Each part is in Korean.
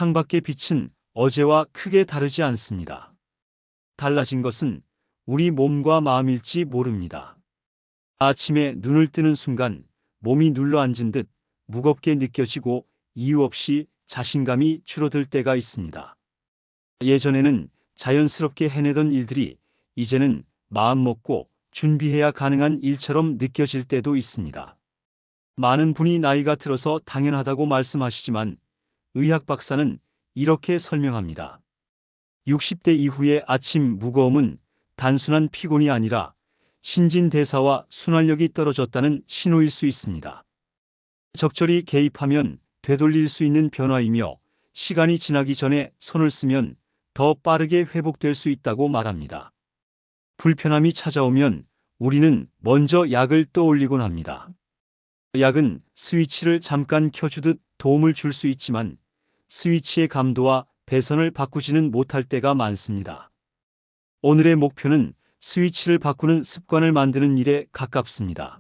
창밖의 빛은 어제와 크게 다르지 않습니다. 달라진 것은 우리 몸과 마음일지 모릅니다. 아침에 눈을 뜨는 순간 몸이 눌러앉은 듯 무겁게 느껴지고 이유 없이 자신감이 줄어들 때가 있습니다. 예전에는 자연스럽게 해내던 일들이 이제는 마음먹고 준비해야 가능한 일처럼 느껴질 때도 있습니다. 많은 분이 나이가 들어서 당연하다고 말씀하시지만 의학 박사는 이렇게 설명합니다. 60대 이후의 아침 무거움은 단순한 피곤이 아니라 신진대사와 순환력이 떨어졌다는 신호일 수 있습니다. 적절히 개입하면 되돌릴 수 있는 변화이며 시간이 지나기 전에 손을 쓰면 더 빠르게 회복될 수 있다고 말합니다. 불편함이 찾아오면 우리는 먼저 약을 떠올리곤 합니다. 약은 스위치를 잠깐 켜주듯 도움을 줄 수 있지만 스위치의 감도와 배선을 바꾸지는 못할 때가 많습니다. 오늘의 목표는 스위치를 바꾸는 습관을 만드는 일에 가깝습니다.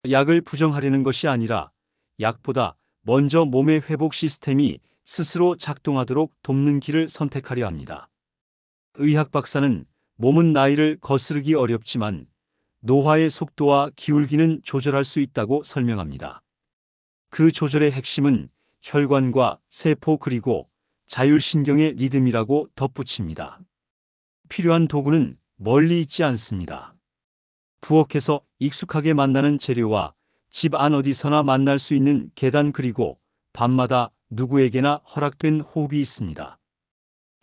약을 부정하려는 것이 아니라 약보다 먼저 몸의 회복 시스템이 스스로 작동하도록 돕는 길을 선택하려 합니다. 의학 박사는 몸은 나이를 거스르기 어렵지만 노화의 속도와 기울기는 조절할 수 있다고 설명합니다. 그 조절의 핵심은 혈관과 세포 그리고 자율신경의 리듬이라고 덧붙입니다. 필요한 도구는 멀리 있지 않습니다. 부엌에서 익숙하게 만나는 재료와 집 안 어디서나 만날 수 있는 계단 그리고 밤마다 누구에게나 허락된 호흡이 있습니다.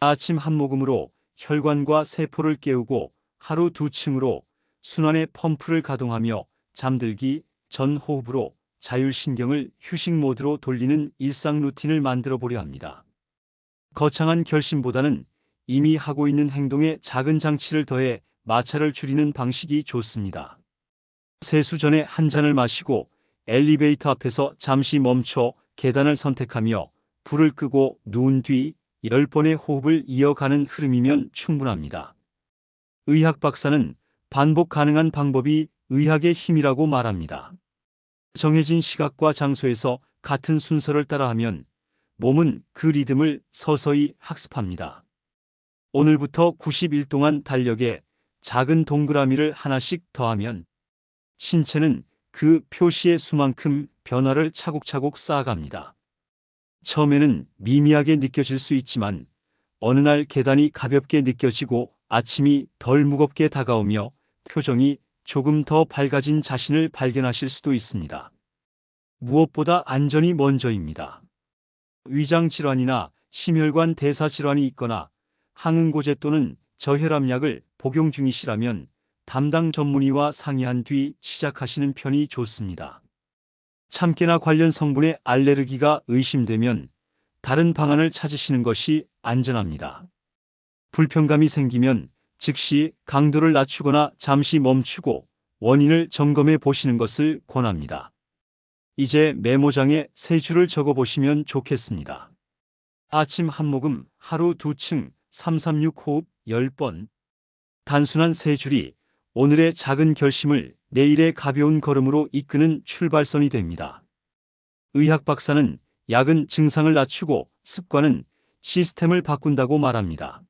아침 한 모금으로 혈관과 세포를 깨우고 하루 두 층으로 순환의 펌프를 가동하며 잠들기 전 호흡으로 자율신경을 휴식 모드로 돌리는 일상 루틴을 만들어 보려 합니다. 거창한 결심보다는 이미 하고 있는 행동에 작은 장치를 더해 마찰을 줄이는 방식이 좋습니다. 세수 전에 한 잔을 마시고 엘리베이터 앞에서 잠시 멈춰 계단을 선택하며 불을 끄고 누운 뒤 10번의 호흡을 이어가는 흐름이면 충분합니다. 의학 박사는 반복 가능한 방법이 의학의 힘이라고 말합니다. 정해진 시각과 장소에서 같은 순서를 따라하면 몸은 그 리듬을 서서히 학습합니다. 오늘부터 90일 동안 달력에 작은 동그라미를 하나씩 더하면 신체는 그 표시의 수만큼 변화를 차곡차곡 쌓아갑니다. 처음에는 미미하게 느껴질 수 있지만 어느 날 계단이 가볍게 느껴지고 아침이 덜 무겁게 다가오며 표정이 조금 더 밝아진 자신을 발견하실 수도 있습니다. 무엇보다 안전이 먼저입니다. 위장 질환이나 심혈관 대사 질환이 있거나 항응고제 또는 저혈압약을 복용 중이시라면 담당 전문의와 상의한 뒤 시작하시는 편이 좋습니다. 참깨나 관련 성분의 알레르기가 의심되면 다른 방안을 찾으시는 것이 안전합니다. 불편감이 생기면 즉시 강도를 낮추거나 잠시 멈추고 원인을 점검해 보시는 것을 권합니다. 이제 메모장에 세 줄을 적어 보시면 좋겠습니다. 아침 한 모금, 하루 두 층, 336 호흡 10번. 단순한 세 줄이 오늘의 작은 결심을 내일의 가벼운 걸음으로 이끄는 출발선이 됩니다. 의학 박사는 약은 증상을 낮추고 습관은 시스템을 바꾼다고 말합니다.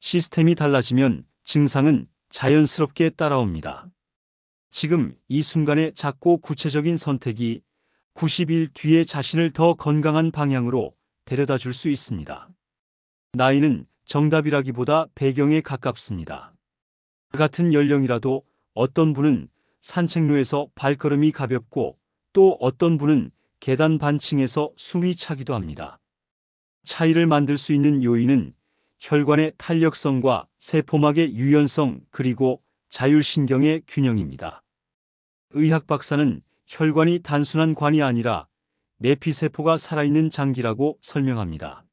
시스템이 달라지면 증상은 자연스럽게 따라옵니다. 지금 이 순간의 작고 구체적인 선택이 90일 뒤에 자신을 더 건강한 방향으로 데려다 줄 수 있습니다. 나이는 정답이라기보다 배경에 가깝습니다. 같은 연령이라도 어떤 분은 산책로에서 발걸음이 가볍고 또 어떤 분은 계단 반층에서 숨이 차기도 합니다. 차이를 만들 수 있는 요인은 혈관의 탄력성과 세포막의 유연성 그리고 자율신경의 균형입니다. 의학 박사는 혈관이 단순한 관이 아니라 내피세포가 살아있는 장기라고 설명합니다.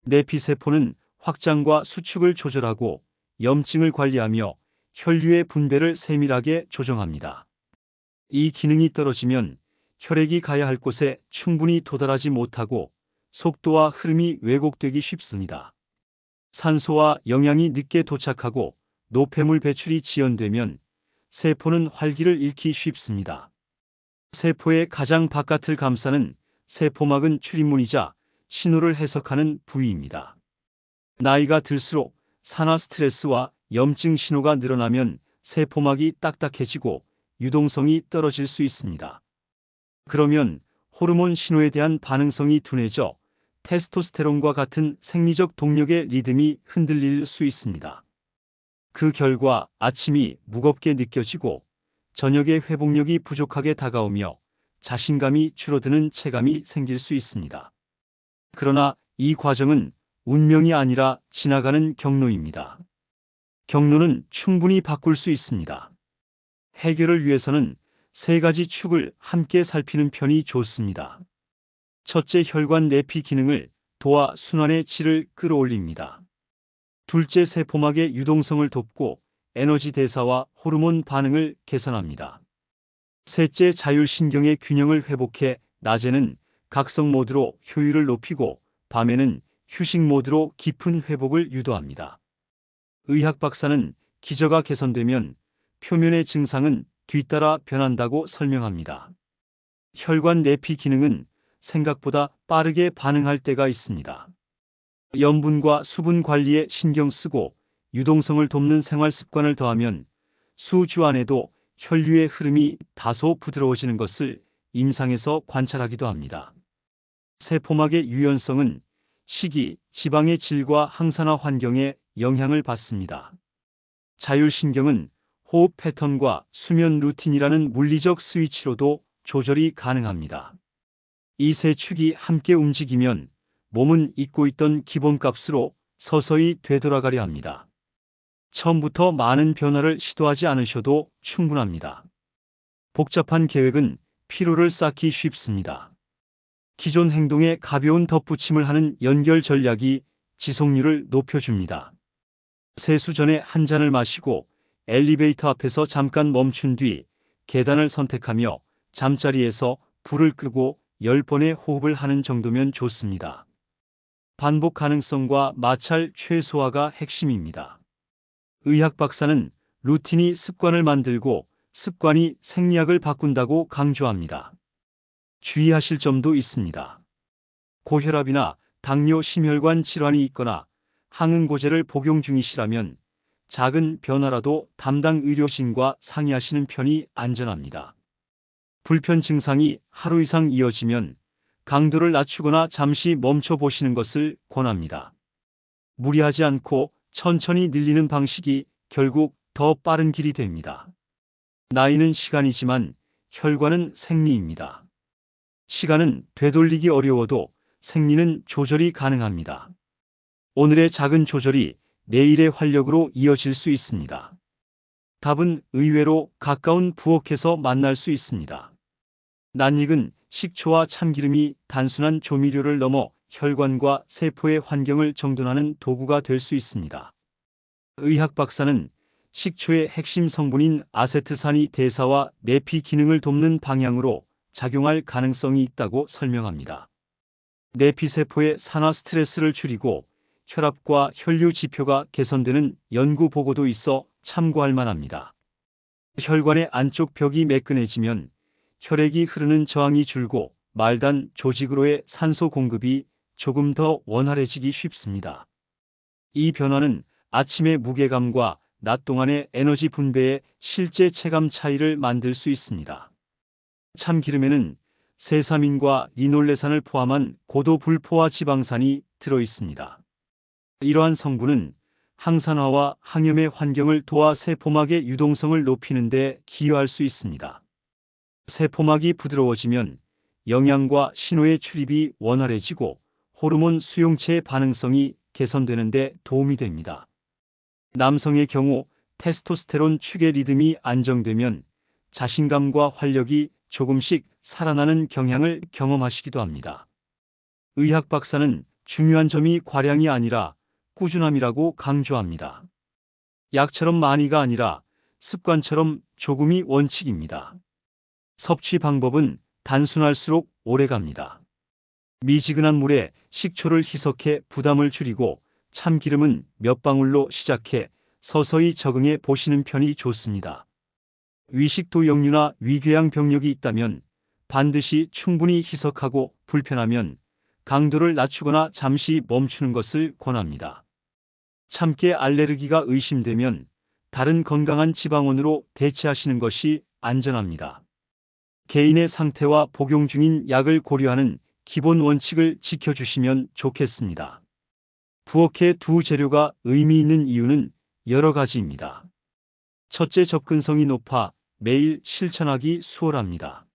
내피세포는 확장과 수축을 조절하고 염증을 관리하며 혈류의 분배를 세밀하게 조정합니다. 이 기능이 떨어지면 혈액이 가야 할 곳에 충분히 도달하지 못하고 속도와 흐름이 왜곡되기 쉽습니다. 산소와 영양이 늦게 도착하고 노폐물 배출이 지연되면 세포는 활기를 잃기 쉽습니다. 세포의 가장 바깥을 감싸는 세포막은 출입문이자 신호를 해석하는 부위입니다. 나이가 들수록 산화 스트레스와 염증 신호가 늘어나면 세포막이 딱딱해지고 유동성이 떨어질 수 있습니다. 그러면 호르몬 신호에 대한 반응성이 둔해져 테스토스테론과 같은 생리적 동력의 리듬이 흔들릴 수 있습니다. 그 결과 아침이 무겁게 느껴지고 저녁에 회복력이 부족하게 다가오며 자신감이 줄어드는 체감이 생길 수 있습니다. 그러나 이 과정은 운명이 아니라 지나가는 경로입니다. 경로는 충분히 바꿀 수 있습니다. 해결을 위해서는 세 가지 축을 함께 살피는 편이 좋습니다. 첫째, 혈관 내피 기능을 도와 순환의 질을 끌어올립니다. 둘째, 세포막의 유동성을 돕고 에너지 대사와 호르몬 반응을 개선합니다. 셋째, 자율신경의 균형을 회복해 낮에는 각성 모드로 효율을 높이고 밤에는 휴식 모드로 깊은 회복을 유도합니다. 의학 박사는 기저가 개선되면 표면의 증상은 뒤따라 변한다고 설명합니다. 혈관 내피 기능은 생각보다 빠르게 반응할 때가 있습니다. 염분과 수분 관리에 신경 쓰고 유동성을 돕는 생활 습관을 더하면 수주 안에도 혈류의 흐름이 다소 부드러워지는 것을 임상에서 관찰하기도 합니다. 세포막의 유연성은 식이, 지방의 질과 항산화 환경에 영향을 받습니다. 자율신경은 호흡 패턴과 수면 루틴이라는 물리적 스위치로도 조절이 가능합니다. 이 세 축이 함께 움직이면 몸은 잊고 있던 기본값으로 서서히 되돌아가려 합니다. 처음부터 많은 변화를 시도하지 않으셔도 충분합니다. 복잡한 계획은 피로를 쌓기 쉽습니다. 기존 행동에 가벼운 덧붙임을 하는 연결 전략이 지속률을 높여줍니다. 세수 전에 한 잔을 마시고 엘리베이터 앞에서 잠깐 멈춘 뒤 계단을 선택하며 잠자리에서 불을 끄고 10번의 호흡을 하는 정도면 좋습니다. 반복 가능성과 마찰 최소화가 핵심입니다. 의학 박사는 루틴이 습관을 만들고 습관이 생리학을 바꾼다고 강조합니다. 주의하실 점도 있습니다. 고혈압이나 당뇨, 심혈관 질환이 있거나 항응고제를 복용 중이시라면 작은 변화라도 담당 의료진과 상의하시는 편이 안전합니다. 불편 증상이 하루 이상 이어지면 강도를 낮추거나 잠시 멈춰 보시는 것을 권합니다. 무리하지 않고 천천히 늘리는 방식이 결국 더 빠른 길이 됩니다. 나이는 시간이지만 혈관은 생리입니다. 시간은 되돌리기 어려워도 생리는 조절이 가능합니다. 오늘의 작은 조절이 내일의 활력으로 이어질 수 있습니다. 답은 의외로 가까운 부엌에서 만날 수 있습니다. 낯익은 식초와 참기름이 단순한 조미료를 넘어 혈관과 세포의 환경을 정돈하는 도구가 될 수 있습니다. 의학 박사는 식초의 핵심 성분인 아세트산이 대사와 내피 기능을 돕는 방향으로 작용할 가능성이 있다고 설명합니다. 내피세포의 산화 스트레스를 줄이고 혈압과 혈류 지표가 개선되는 연구 보고도 있어 참고할 만합니다. 혈관의 안쪽 벽이 매끈해지면 혈액이 흐르는 저항이 줄고 말단 조직으로의 산소 공급이 조금 더 원활해지기 쉽습니다. 이 변화는 아침의 무게감과 낮 동안의 에너지 분배에 실제 체감 차이를 만들 수 있습니다. 참기름에는 세사민과 리놀레산을 포함한 고도 불포화 지방산이 들어 있습니다. 이러한 성분은 항산화와 항염의 환경을 도와 세포막의 유동성을 높이는 데 기여할 수 있습니다. 세포막이 부드러워지면 영양과 신호의 출입이 원활해지고 호르몬 수용체의 반응성이 개선되는 데 도움이 됩니다. 남성의 경우 테스토스테론 축의 리듬이 안정되면 자신감과 활력이 조금씩 살아나는 경향을 경험하시기도 합니다. 의학 박사는 중요한 점이 과량이 아니라 꾸준함이라고 강조합니다. 약처럼 많이가 아니라 습관처럼 조금이 원칙입니다. 섭취 방법은 단순할수록 오래갑니다. 미지근한 물에 식초를 희석해 부담을 줄이고 참기름은 몇 방울로 시작해 서서히 적응해 보시는 편이 좋습니다. 위식도 역류나 위궤양 병력이 있다면 반드시 충분히 희석하고 불편하면 강도를 낮추거나 잠시 멈추는 것을 권합니다. 참깨 알레르기가 의심되면 다른 건강한 지방원으로 대체하시는 것이 안전합니다. 개인의 상태와 복용 중인 약을 고려하는 기본 원칙을 지켜주시면 좋겠습니다. 부엌에 두 재료가 의미 있는 이유는 여러 가지입니다. 첫째, 접근성이 높아 매일 실천하기 수월합니다.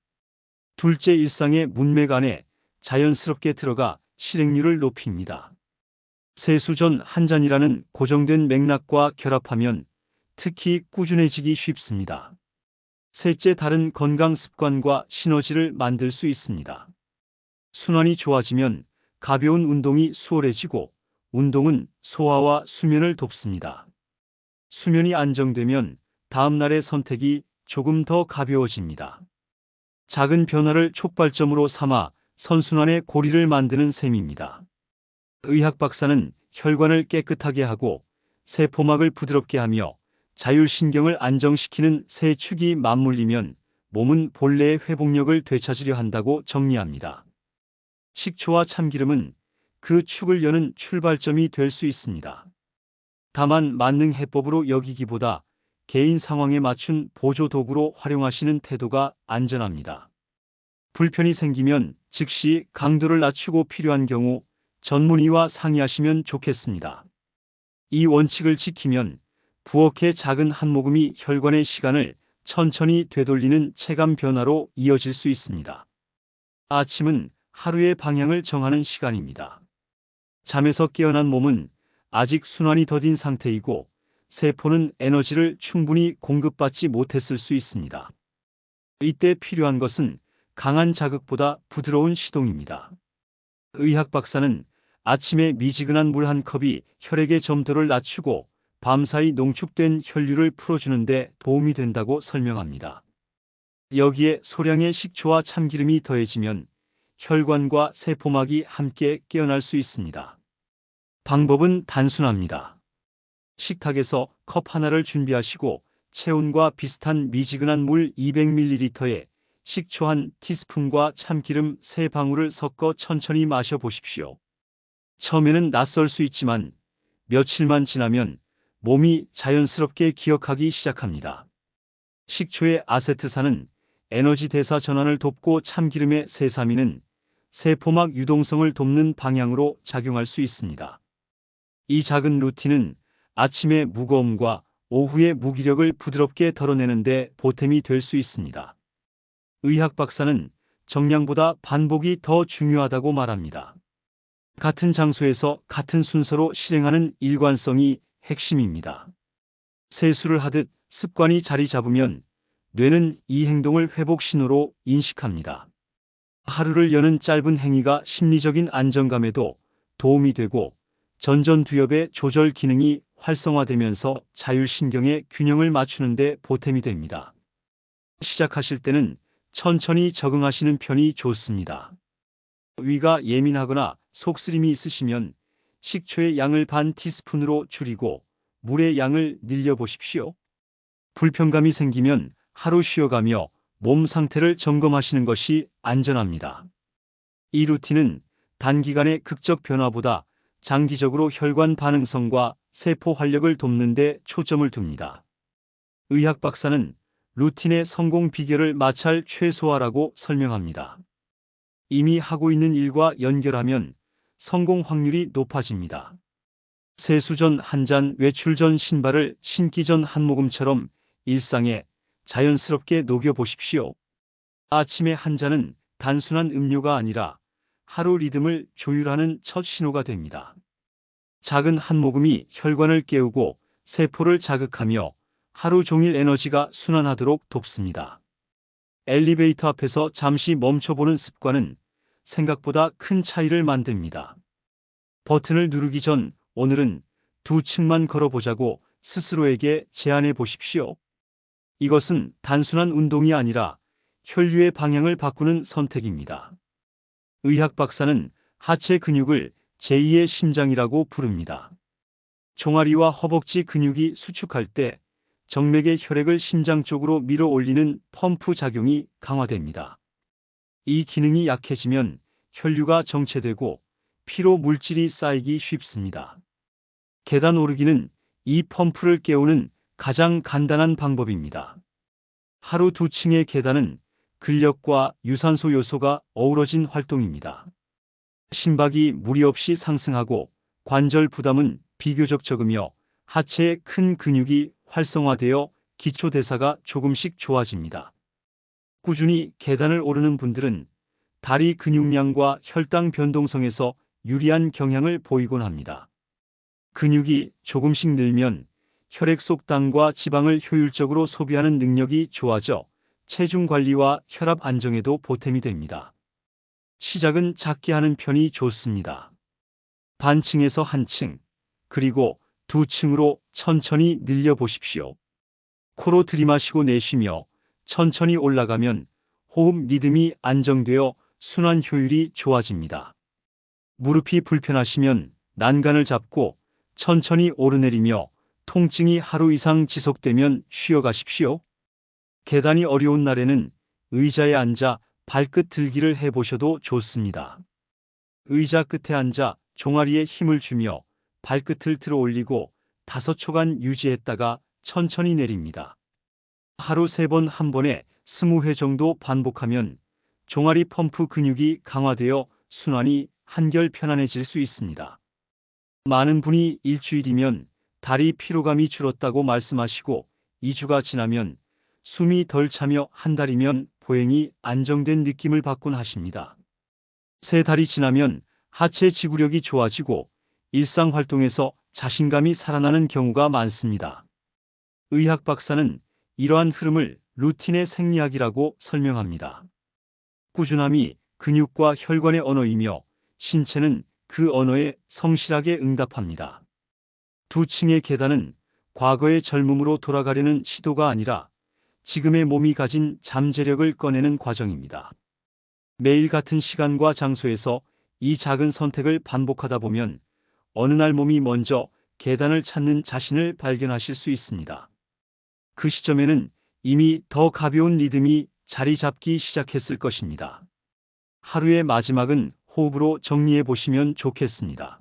둘째, 일상의 문맥 안에 자연스럽게 들어가 실행률을 높입니다. 세수 전 한 잔이라는 고정된 맥락과 결합하면 특히 꾸준해지기 쉽습니다. 셋째, 다른 건강 습관과 시너지를 만들 수 있습니다. 순환이 좋아지면 가벼운 운동이 수월해지고 운동은 소화와 수면을 돕습니다. 수면이 안정되면 다음 날의 선택이 조금 더 가벼워집니다. 작은 변화를 촉발점으로 삼아 선순환의 고리를 만드는 셈입니다. 의학 박사는 혈관을 깨끗하게 하고 세포막을 부드럽게 하며 자율신경을 안정시키는 세 축이 맞물리면 몸은 본래의 회복력을 되찾으려 한다고 정리합니다. 식초와 참기름은 그 축을 여는 출발점이 될 수 있습니다. 다만 만능 해법으로 여기기보다 개인 상황에 맞춘 보조 도구로 활용하시는 태도가 안전합니다. 불편이 생기면 즉시 강도를 낮추고 필요한 경우 전문의와 상의하시면 좋겠습니다. 이 원칙을 지키면 부엌의 작은 한 모금이 혈관의 시간을 천천히 되돌리는 체감 변화로 이어질 수 있습니다. 아침은 하루의 방향을 정하는 시간입니다. 잠에서 깨어난 몸은 아직 순환이 더딘 상태이고 세포는 에너지를 충분히 공급받지 못했을 수 있습니다. 이때 필요한 것은 강한 자극보다 부드러운 시동입니다. 의학 박사는 아침에 미지근한 물 한 컵이 혈액의 점도를 낮추고 밤사이 농축된 혈류를 풀어주는 데 도움이 된다고 설명합니다. 여기에 소량의 식초와 참기름이 더해지면 혈관과 세포막이 함께 깨어날 수 있습니다. 방법은 단순합니다. 식탁에서 컵 하나를 준비하시고 체온과 비슷한 미지근한 물 200ml에 식초 한 티스푼과 참기름 3방울을 섞어 천천히 마셔보십시오. 처음에는 낯설 수 있지만 며칠만 지나면 몸이 자연스럽게 기억하기 시작합니다. 식초의 아세트산은 에너지 대사 전환을 돕고 참기름의 세사민은 세포막 유동성을 돕는 방향으로 작용할 수 있습니다. 이 작은 루틴은 아침의 무거움과 오후의 무기력을 부드럽게 덜어내는 데 보탬이 될 수 있습니다. 의학 박사는 정량보다 반복이 더 중요하다고 말합니다. 같은 장소에서 같은 순서로 실행하는 일관성이 핵심입니다. 세수를 하듯 습관이 자리 잡으면 뇌는 이 행동을 회복 신호로 인식합니다. 하루를 여는 짧은 행위가 심리적인 안정감에도 도움이 되고 전전두엽의 조절 기능이 활성화되면서 자율신경의 균형을 맞추는 데 보탬이 됩니다. 시작하실 때는 천천히 적응하시는 편이 좋습니다. 위가 예민하거나 속쓰림이 있으시면 식초의 양을 반 티스푼으로 줄이고 물의 양을 늘려보십시오. 불편감이 생기면 하루 쉬어가며 몸 상태를 점검하시는 것이 안전합니다. 이 루틴은 단기간의 극적 변화보다 장기적으로 혈관 반응성과 세포 활력을 돕는 데 초점을 둡니다. 의학 박사는 루틴의 성공 비결을 마찰 최소화라고 설명합니다. 이미 하고 있는 일과 연결하면 성공 확률이 높아집니다. 세수 전 한 잔, 외출 전 신발을 신기 전 한 모금처럼 일상에 자연스럽게 녹여보십시오. 아침의 한 잔은 단순한 음료가 아니라 하루 리듬을 조율하는 첫 신호가 됩니다. 작은 한 모금이 혈관을 깨우고 세포를 자극하며 하루 종일 에너지가 순환하도록 돕습니다. 엘리베이터 앞에서 잠시 멈춰보는 습관은 생각보다 큰 차이를 만듭니다. 버튼을 누르기 전 오늘은 2층만 걸어보자고 스스로에게 제안해 보십시오. 이것은 단순한 운동이 아니라 혈류의 방향을 바꾸는 선택입니다. 의학 박사는 하체 근육을 제2의 심장이라고 부릅니다. 종아리와 허벅지 근육이 수축할 때 정맥의 혈액을 심장 쪽으로 밀어 올리는 펌프 작용이 강화됩니다. 이 기능이 약해지면 혈류가 정체되고 피로 물질이 쌓이기 쉽습니다. 계단 오르기는 이 펌프를 깨우는 가장 간단한 방법입니다. 하루 2층의 계단은 근력과 유산소 요소가 어우러진 활동입니다. 심박이 무리 없이 상승하고 관절 부담은 비교적 적으며 하체의 큰 근육이 활성화되어 기초대사가 조금씩 좋아집니다. 꾸준히 계단을 오르는 분들은 다리 근육량과 혈당 변동성에서 유리한 경향을 보이곤 합니다. 근육이 조금씩 늘면 혈액 속 당과 지방을 효율적으로 소비하는 능력이 좋아져 체중 관리와 혈압 안정에도 보탬이 됩니다. 시작은 작게 하는 편이 좋습니다. 반층에서 한 층, 그리고 2층으로 천천히 늘려 보십시오. 코로 들이마시고 내쉬며 천천히 올라가면 호흡 리듬이 안정되어 순환 효율이 좋아집니다. 무릎이 불편하시면 난간을 잡고 천천히 오르내리며 통증이 하루 이상 지속되면 쉬어가십시오. 계단이 어려운 날에는 의자에 앉아 발끝 들기를 해보셔도 좋습니다. 의자 끝에 앉아 종아리에 힘을 주며 발끝을 들어 올리고 5초간 유지했다가 천천히 내립니다. 하루 3번 한 번에 20회 정도 반복하면 종아리 펌프 근육이 강화되어 순환이 한결 편안해질 수 있습니다. 많은 분이 일주일이면 다리 피로감이 줄었다고 말씀하시고 2주가 지나면 숨이 덜 차며 한 달이면 보행이 안정된 느낌을 받곤 하십니다. 3달이 지나면 하체 지구력이 좋아지고 일상활동에서 자신감이 살아나는 경우가 많습니다. 의학 박사는 이러한 흐름을 루틴의 생리학이라고 설명합니다. 꾸준함이 근육과 혈관의 언어이며 신체는 그 언어에 성실하게 응답합니다. 2층의 계단은 과거의 젊음으로 돌아가려는 시도가 아니라 지금의 몸이 가진 잠재력을 꺼내는 과정입니다. 매일 같은 시간과 장소에서 이 작은 선택을 반복하다 보면 어느 날 몸이 먼저 계단을 찾는 자신을 발견하실 수 있습니다. 그 시점에는 이미 더 가벼운 리듬이 자리 잡기 시작했을 것입니다. 하루의 마지막은 호흡으로 정리해 보시면 좋겠습니다.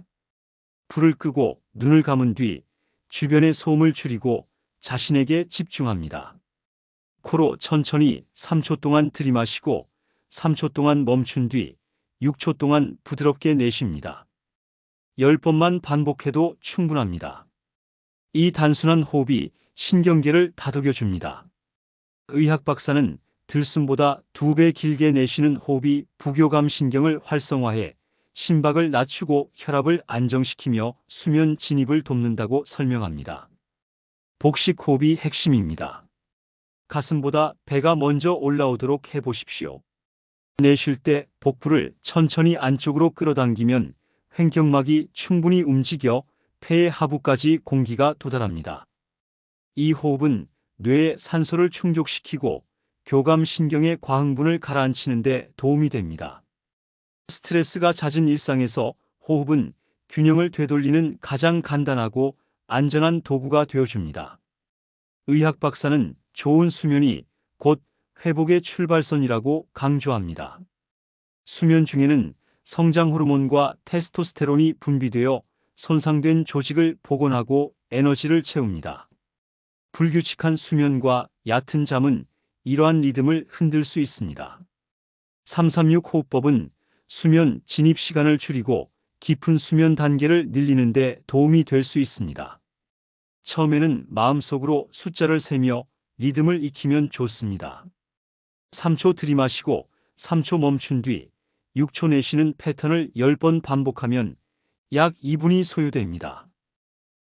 불을 끄고 눈을 감은 뒤 주변의 소음을 줄이고 자신에게 집중합니다. 코로 천천히 3초 동안 들이마시고 3초 동안 멈춘 뒤 6초 동안 부드럽게 내쉽니다. 10번만 반복해도 충분합니다. 이 단순한 호흡이 신경계를 다독여 줍니다. 의학 박사는 들숨보다 2배 길게 내쉬는 호흡이 부교감 신경을 활성화해 심박을 낮추고 혈압을 안정시키며 수면 진입을 돕는다고 설명합니다. 복식 호흡이 핵심입니다. 가슴보다 배가 먼저 올라오도록 해보십시오. 내쉴 때 복부를 천천히 안쪽으로 끌어당기면 횡격막이 충분히 움직여 폐의 하부까지 공기가 도달합니다. 이 호흡은 뇌에 산소를 충족시키고 교감신경의 과흥분을 가라앉히는 데 도움이 됩니다. 스트레스가 잦은 일상에서 호흡은 균형을 되돌리는 가장 간단하고 안전한 도구가 되어줍니다. 의학 박사는 좋은 수면이 곧 회복의 출발선이라고 강조합니다. 수면 중에는 성장 호르몬과 테스토스테론이 분비되어 손상된 조직을 복원하고 에너지를 채웁니다. 불규칙한 수면과 얕은 잠은 이러한 리듬을 흔들 수 있습니다. 336 호흡법은 수면 진입 시간을 줄이고 깊은 수면 단계를 늘리는 데 도움이 될 수 있습니다. 처음에는 마음속으로 숫자를 세며 리듬을 익히면 좋습니다. 3초 들이마시고 3초 멈춘 뒤 6초 내쉬는 패턴을 10번 반복하면 약 2분이 소요됩니다.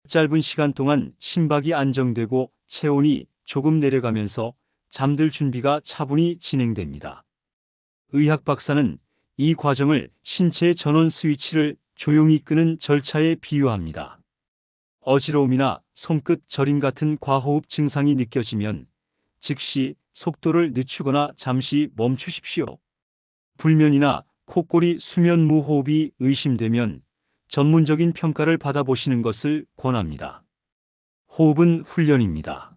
짧은 시간 동안 심박이 안정되고 체온이 조금 내려가면서 잠들 준비가 차분히 진행됩니다. 의학 박사는 이 과정을 신체의 전원 스위치를 조용히 끄는 절차에 비유합니다. 어지러움이나 손끝 저림 같은 과호흡 증상이 느껴지면 즉시 속도를 늦추거나 잠시 멈추십시오. 불면이나 코골이 수면 무호흡이 의심되면 전문적인 평가를 받아보시는 것을 권합니다. 호흡은 훈련입니다.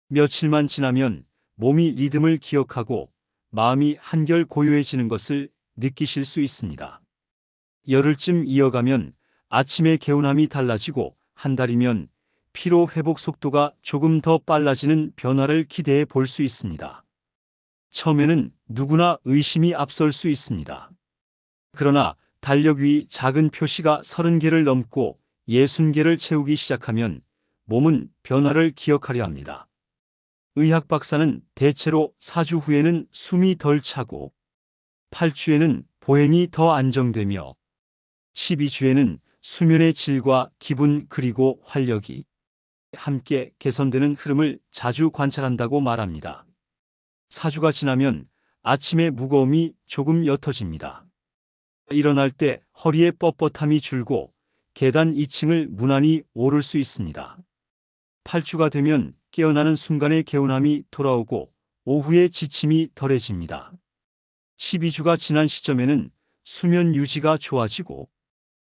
며칠만 지나면 몸이 리듬을 기억하고 마음이 한결 고요해지는 것을 느끼실 수 있습니다. 열흘쯤 이어가면 아침의 개운함이 달라지고 한 달이면 피로 회복 속도가 조금 더 빨라지는 변화를 기대해 볼 수 있습니다. 처음에는 누구나 의심이 앞설 수 있습니다. 그러나 달력 위 작은 표시가 30개를 넘고 60개를 채우기 시작하면 몸은 변화를 기억하려 합니다. 의학 박사는 대체로 4주 후에는 숨이 덜 차고 8주에는 보행이 더 안정되며 12주에는 수면의 질과 기분 그리고 활력이 함께 개선되는 흐름을 자주 관찰한다고 말합니다. 4주가 지나면 아침의 무거움이 조금 옅어집니다. 일어날 때 허리의 뻣뻣함이 줄고 계단 2층을 무난히 오를 수 있습니다. 8주가 되면 깨어나는 순간의 개운함이 돌아오고 오후의 지침이 덜해집니다. 12주가 지난 시점에는 수면 유지가 좋아지고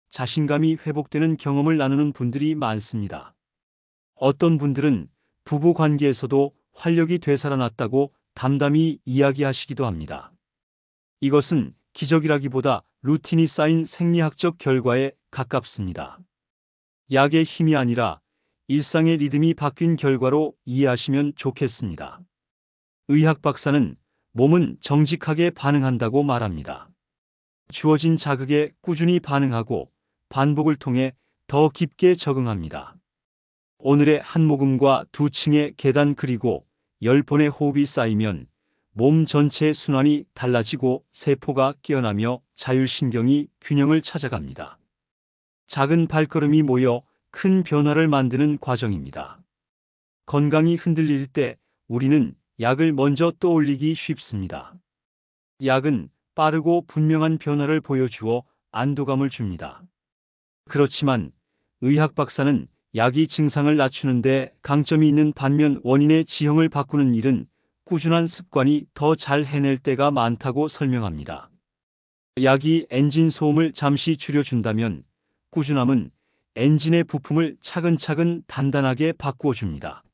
자신감이 회복되는 경험을 나누는 분들이 많습니다. 어떤 분들은 부부 관계에서도 활력이 되살아났다고 담담히 이야기하시기도 합니다. 이것은 기적이라기보다 루틴이 쌓인 생리학적 결과에 가깝습니다. 약의 힘이 아니라 일상의 리듬이 바뀐 결과로 이해하시면 좋겠습니다. 의학 박사는 몸은 정직하게 반응한다고 말합니다. 주어진 자극에 꾸준히 반응하고 반복을 통해 더 깊게 적응합니다. 오늘의 한 모금과 2층의 계단 그리고 10번의 호흡이 쌓이면 몸 전체의 순환이 달라지고 세포가 깨어나며 자율신경이 균형을 찾아갑니다. 작은 발걸음이 모여 큰 변화를 만드는 과정입니다. 건강이 흔들릴 때 우리는 약을 먼저 떠올리기 쉽습니다. 약은 빠르고 분명한 변화를 보여주어 안도감을 줍니다. 그렇지만 의학 박사는 약이 증상을 낮추는데 강점이 있는 반면 원인의 지형을 바꾸는 일은 꾸준한 습관이 더 잘 해낼 때가 많다고 설명합니다. 약이 엔진 소음을 잠시 줄여준다면 꾸준함은 엔진의 부품을 차근차근 단단하게 바꾸어 줍니다.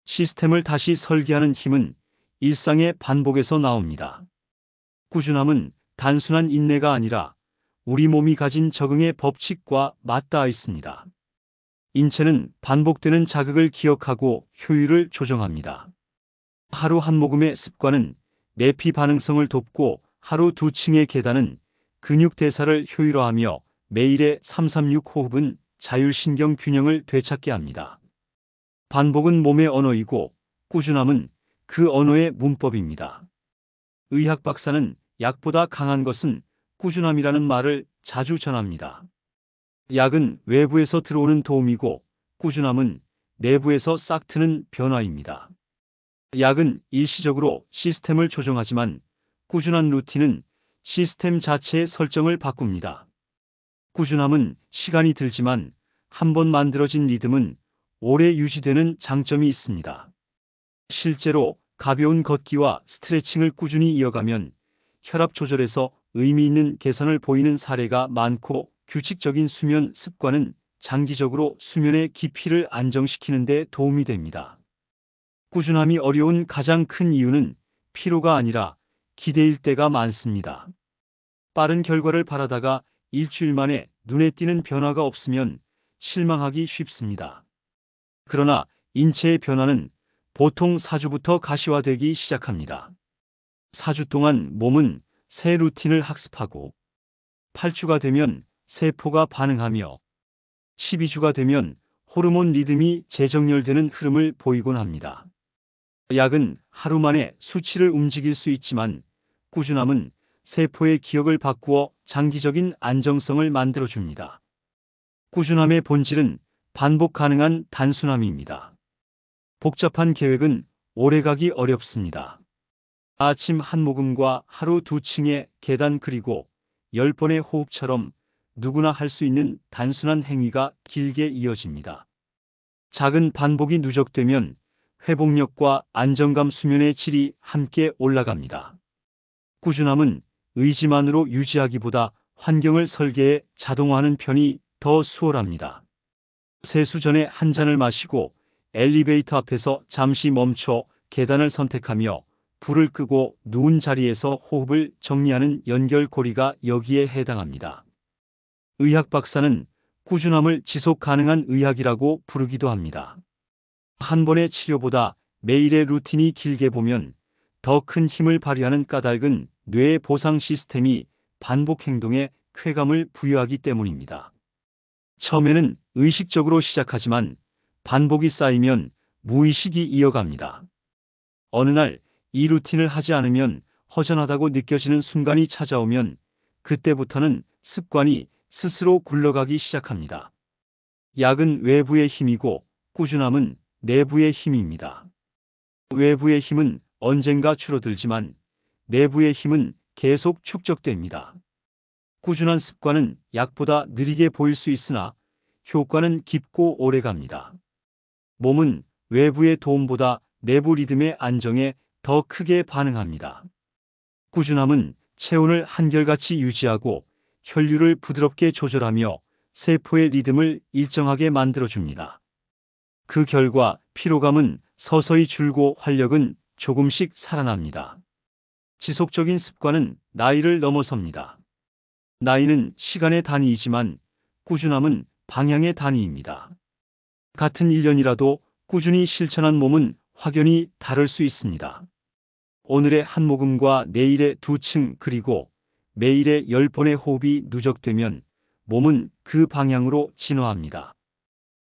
시스템을 다시 설계하는 힘은 일상의 반복에서 나옵니다. 꾸준함은 단순한 인내가 아니라 우리 몸이 가진 적응의 법칙과 맞닿아 있습니다. 인체는 반복되는 자극을 기억하고 효율을 조정합니다. 하루 한 모금의 습관은 내피 반응성을 돕고 하루 2층의 계단은 근육 대사를 효율화하며 매일의 336 호흡은 자율신경 균형을 되찾게 합니다. 반복은 몸의 언어이고 꾸준함은 그 언어의 문법입니다. 의학 박사는 약보다 강한 것은 꾸준함이라는 말을 자주 전합니다. 약은 외부에서 들어오는 도움이고 꾸준함은 내부에서 싹 트는 변화입니다. 약은 일시적으로 시스템을 조정하지만 꾸준한 루틴은 시스템 자체의 설정을 바꿉니다. 꾸준함은 시간이 들지만 한번 만들어진 리듬은 오래 유지되는 장점이 있습니다. 실제로 가벼운 걷기와 스트레칭을 꾸준히 이어가면 혈압 조절에서 의미 있는 개선을 보이는 사례가 많고 규칙적인 수면 습관은 장기적으로 수면의 깊이를 안정시키는 데 도움이 됩니다. 꾸준함이 어려운 가장 큰 이유는 피로가 아니라 기대일 때가 많습니다. 빠른 결과를 바라다가 일주일 만에 눈에 띄는 변화가 없으면 실망하기 쉽습니다. 그러나 인체의 변화는 보통 4주부터 가시화되기 시작합니다. 4주 동안 몸은 새 루틴을 학습하고 8주가 되면 세포가 반응하며 12주가 되면 호르몬 리듬이 재정렬되는 흐름을 보이곤 합니다. 약은 하루 만에 수치를 움직일 수 있지만 꾸준함은 세포의 기억을 바꾸어 장기적인 안정성을 만들어줍니다. 꾸준함의 본질은 반복 가능한 단순함입니다. 복잡한 계획은 오래가기 어렵습니다. 아침 한 모금과 하루 2층의 계단 그리고 10번의 호흡처럼 누구나 할 수 있는 단순한 행위가 길게 이어집니다. 작은 반복이 누적되면 회복력과 안정감 수면의 질이 함께 올라갑니다. 꾸준함은 의지만으로 유지하기보다 환경을 설계해 자동화하는 편이 더 수월합니다. 세수 전에 한 잔을 마시고 엘리베이터 앞에서 잠시 멈춰 계단을 선택하며 불을 끄고 누운 자리에서 호흡을 정리하는 연결고리가 여기에 해당합니다. 의학 박사는 꾸준함을 지속 가능한 의학이라고 부르기도 합니다. 한 번의 치료보다 매일의 루틴이 길게 보면 더 큰 힘을 발휘하는 까닭은 뇌의 보상 시스템이 반복 행동에 쾌감을 부여하기 때문입니다. 처음에는 의식적으로 시작하지만 반복이 쌓이면 무의식이 이어갑니다. 어느 날 이 루틴을 하지 않으면 허전하다고 느껴지는 순간이 찾아오면 그때부터는 습관이 스스로 굴러가기 시작합니다. 약은 외부의 힘이고 꾸준함은 내부의 힘입니다. 외부의 힘은 언젠가 줄어들지만 내부의 힘은 계속 축적됩니다. 꾸준한 습관은 약보다 느리게 보일 수 있으나 효과는 깊고 오래갑니다. 몸은 외부의 도움보다 내부 리듬의 안정에 더 크게 반응합니다. 꾸준함은 체온을 한결같이 유지하고 혈류를 부드럽게 조절하며 세포의 리듬을 일정하게 만들어줍니다. 그 결과 피로감은 서서히 줄고 활력은 조금씩 살아납니다. 지속적인 습관은 나이를 넘어섭니다. 나이는 시간의 단위이지만 꾸준함은 방향의 단위입니다. 같은 1년이라도 꾸준히 실천한 몸은 확연히 다를 수 있습니다. 오늘의 한 모금과 내일의 2층 그리고 매일의 10번의 호흡이 누적되면 몸은 그 방향으로 진화합니다.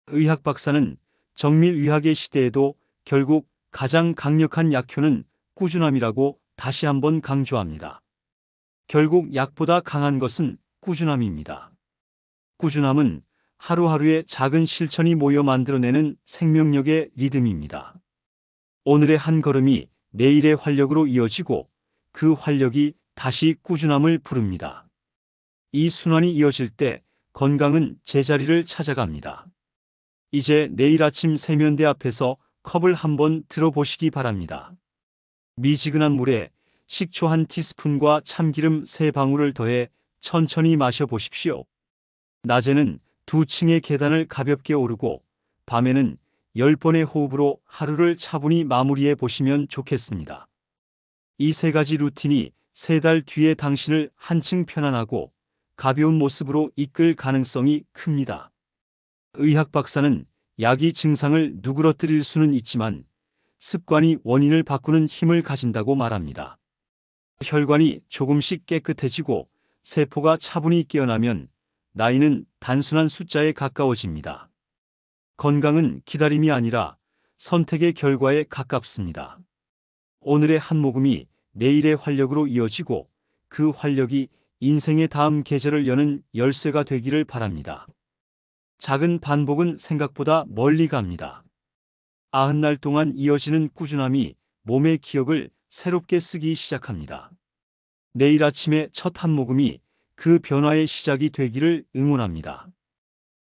의학 박사는 정밀의학의 시대에도 결국 가장 강력한 약효는 꾸준함이라고 다시 한번 강조합니다. 결국 약보다 강한 것은 꾸준함입니다. 꾸준함은 하루하루의 작은 실천이 모여 만들어내는 생명력의 리듬입니다. 오늘의 한 걸음이 내일의 활력으로 이어지고 그 활력이 다시 꾸준함을 부릅니다. 이 순환이 이어질 때 건강은 제자리를 찾아갑니다. 이제 내일 아침 세면대 앞에서 컵을 한번 들어보시기 바랍니다. 미지근한 물에 식초 1티스푼과 참기름 3방울을 더해 천천히 마셔보십시오. 낮에는 2층의 계단을 가볍게 오르고 밤에는 10번의 호흡으로 하루를 차분히 마무리해 보시면 좋겠습니다. 이 3가지 루틴이 3달 뒤에 당신을 한층 편안하고 가벼운 모습으로 이끌 가능성이 큽니다. 의학 박사는 약이 증상을 누그러뜨릴 수는 있지만 습관이 원인을 바꾸는 힘을 가진다고 말합니다. 혈관이 조금씩 깨끗해지고 세포가 차분히 깨어나면 나이는 단순한 숫자에 가까워집니다. 건강은 기다림이 아니라 선택의 결과에 가깝습니다. 오늘의 한 모금이 내일의 활력으로 이어지고 그 활력이 인생의 다음 계절을 여는 열쇠가 되기를 바랍니다. 작은 반복은 생각보다 멀리 갑니다. 90날 동안 이어지는 꾸준함이 몸의 기억을 새롭게 쓰기 시작합니다. 내일 아침의 첫 한 모금이 그 변화의 시작이 되기를 응원합니다.